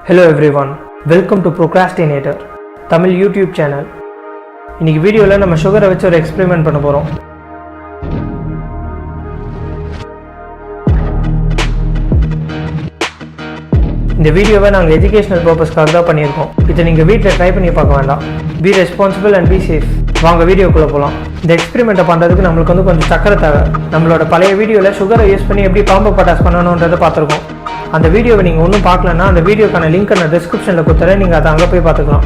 Hello everyone, welcome to Procrastinator Tamil YouTube channel. இன்னைக்கு வீடியோல நம்ம சுகரை வச்சு ஒரு எக்ஸ்பெரிமென்ட் பண்ண போறோம். இந்த வீடியோவை நாங்கள் எஜுகேஷனல் பர்பஸ்க்காக தான் பண்ணியிருக்கோம். இதை நீங்கள் வீட்டில் ட்ரை பண்ணி பார்க்க வேண்டாம். Be responsible and be safe. வாங்க வீடியோக்குள்ளே போகலாம். இந்த எக்ஸ்பெரிமெண்ட்டை பண்ணுறதுக்கு நம்மளுக்கு கொஞ்சம் சக்கரை தேவை. நம்மளோட பழைய வீடியோவில் சுகரை யூஸ் பண்ணி எப்படி பாம்பு பட்டாஸ் பண்ணணுன்றதை பார்த்துருக்கோம். அந்த வீடியோவை நீங்கள் ஒன்றும் பார்க்கலன்னா அந்த வீடியோக்கான லிங்க் நான் டிஸ்கிரிப்ஷனில் கொடுத்துறேன், நீங்கள் அதை அங்கே போய் பார்த்துக்கலாம்.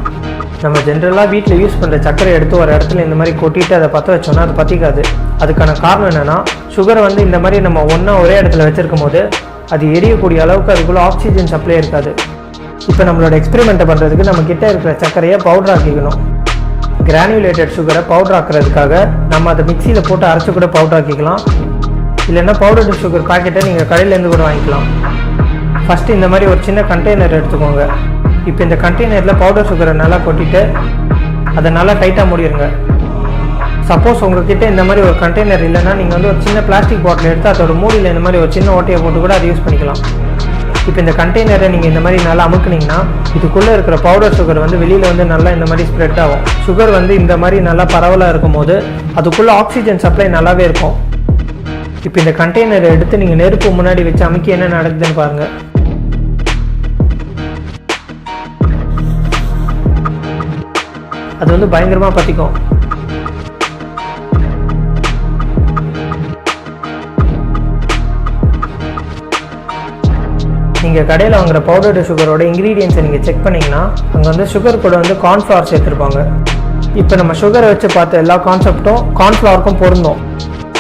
நம்ம ஜென்ரலாக வீட்டில் யூஸ் பண்ணுற சக்கரை எடுத்து ஒரு இடத்துல இந்த மாதிரி கொட்டிட்டு அதை பற்ற வச்சோன்னா அது பற்றிக்காது. அதுக்கான காரணம் என்னென்னா, சுகரை இந்த மாதிரி நம்ம ஒரே இடத்துல வச்சுருக்கும் போது அது எரியக்கூடிய அளவுக்கு அதுக்குள்ளே ஆக்சிஜன் சப்ளை இருக்காது. இப்போ நம்மளோட எக்ஸ்பெரிமெண்ட்டை பண்ணுறதுக்கு நம்ம கிட்டே இருக்கிற சர்க்கரையை பவுடர் ஆக்கிக்கணும். கிரானுலேட்டட் சுகரை பவுடர் ஆக்குறதுக்காக நம்ம அதை மிக்சியில் போட்டு அரைச்சி கூட பவுடர் ஆக்கிக்கலாம். இல்லைன்னா பவுடர்டு சுகர் பாக்கெட்டை நீங்கள் கடையிலேருந்து கூட வாங்கிக்கலாம். ஃபஸ்ட்டு இந்த மாதிரி ஒரு சின்ன கண்டெய்னர் எடுத்துக்கோங்க. இப்போ இந்த கண்டெய்னரில் பவுடர் சுகரை நல்லா கொட்டிட்டு அதை நல்லா டைட்டாக மூடிடுங்க. சப்போஸ் உங்கள்கிட்ட இந்த மாதிரி ஒரு கண்டெய்னர் இல்லைன்னா நீங்கள் ஒரு சின்ன பிளாஸ்டிக் பாட்டில் எடுத்து அதோட மூடியில் இந்த மாதிரி ஒரு சின்ன ஓட்டையை போட்டு கூட அதை யூஸ் பண்ணிக்கலாம். இப்போ இந்த கண்டெய்னரை நீங்கள் இந்த மாதிரி நல்லா அமுக்குனிங்கன்னா இதுக்குள்ளே இருக்கிற பவுடர் சுகர் வெளியில் நல்லா இந்த மாதிரி ஸ்ப்ரெட் ஆகும். சுகர் இந்த மாதிரி நல்லா பரவலாக இருக்கும் போது அதுக்குள்ளே ஆக்சிஜன் சப்ளை நல்லாவே இருக்கும். இப்போ இந்த கண்டெய்னரை எடுத்து நீங்கள் நெருப்பு முன்னாடி வச்சு அமுக்கி என்ன நடக்குதுன்னு பாருங்கள். அது பயங்கரமாக பற்றிக்கும். நீங்கள் கடையில் வாங்குகிற பவுடர்டு சுகரோட இன்க்ரீடியன்ஸை நீங்கள் செக் பண்ணிங்கன்னா அங்கே சுகர் கூட கார்ன்ஃப்ளவர் சேர்த்துருப்பாங்க. இப்போ நம்ம சுகரை வச்சு பார்த்த எல்லா கான்செப்டும் கார்ன்ஃப்ளவருக்கும் பொருந்தும்.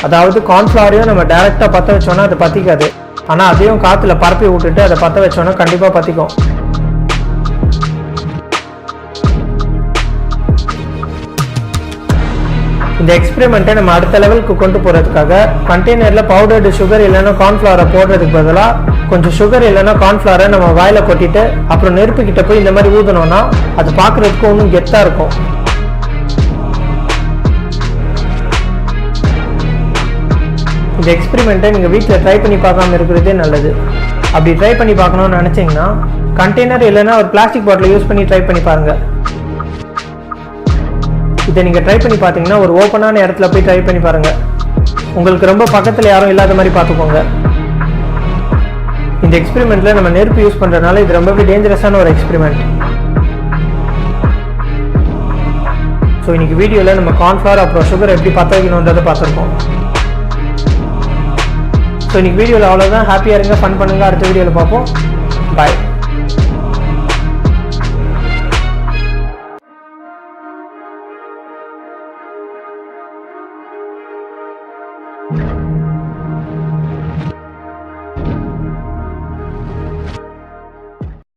அதாவது கார்ன்ஃப்ளவரையும் நம்ம டைரெக்டாக பற்ற வச்சோன்னா அது பற்றிக்காது. ஆனால் அதையும் காற்றுல பரப்பி விட்டுட்டு அதை பற்ற வச்சோன்னா கண்டிப்பாக பற்றிக்கும். இந்த எக்ஸ்பெரிமெண்ட்டை நம்ம அடுத்த லெவலுக்கு கொண்டு போகிறதுக்காக கண்டெய்னரில் பவுடர்டு சுகர் இல்லைன்னா கார்ன்ஃப்ளவரை போடுறதுக்கு பதிலாக கொஞ்சம் சுகர் இல்லைன்னா கார்ன்ஃப்ளவரை நம்ம வாயில் கொட்டிட்டு அப்புறம் நெருப்புக்கிட்ட போய் இந்த மாதிரி ஊதணும்னா அது பார்க்குறதுக்கு ஒன்றும் கெத்தாக இருக்கும். இந்த எக்ஸ்பெரிமெண்ட்டை நீங்கள் வீட்டில் ட்ரை பண்ணி பார்க்காம இருக்கிறதே நல்லது. அப்படி ட்ரை பண்ணி பார்க்கணும்னு நினச்சிங்கன்னா கண்டெய்னர் இல்லைன்னா ஒரு பிளாஸ்டிக் பாட்டில் யூஸ் பண்ணி ட்ரை பண்ணி பாருங்கள். இதை நீங்கள் ட்ரை பண்ணி பார்த்தீங்கன்னா ஒரு ஓப்பனான இடத்துல போய் ட்ரை பண்ணி பாருங்கள். உங்களுக்கு ரொம்ப பக்கத்தில் யாரும் இல்லாத மாதிரி பார்த்துக்கோங்க. இந்த எக்ஸ்பெரிமெண்ட்டில் நம்ம நெருப்பு யூஸ் பண்ணுறதுனால இது ரொம்பவே டேஞ்சரஸான ஒரு எக்ஸ்பெரிமெண்ட். ஸோ இன்னைக்கு வீடியோவில் நம்ம கார்ன்ஃப்ளவர் அப்புறம் சுகர் எப்படி பற்ற வைக்கணுன்றதை பார்த்துருக்கோம். ஸோ இன்னைக்கு வீடியோவில் அவ்வளோதான். ஹாப்பியாக இருங்க, ஃபன் பண்ணுங்கள். அடுத்த வீடியோவில் பார்ப்போம். பாய்.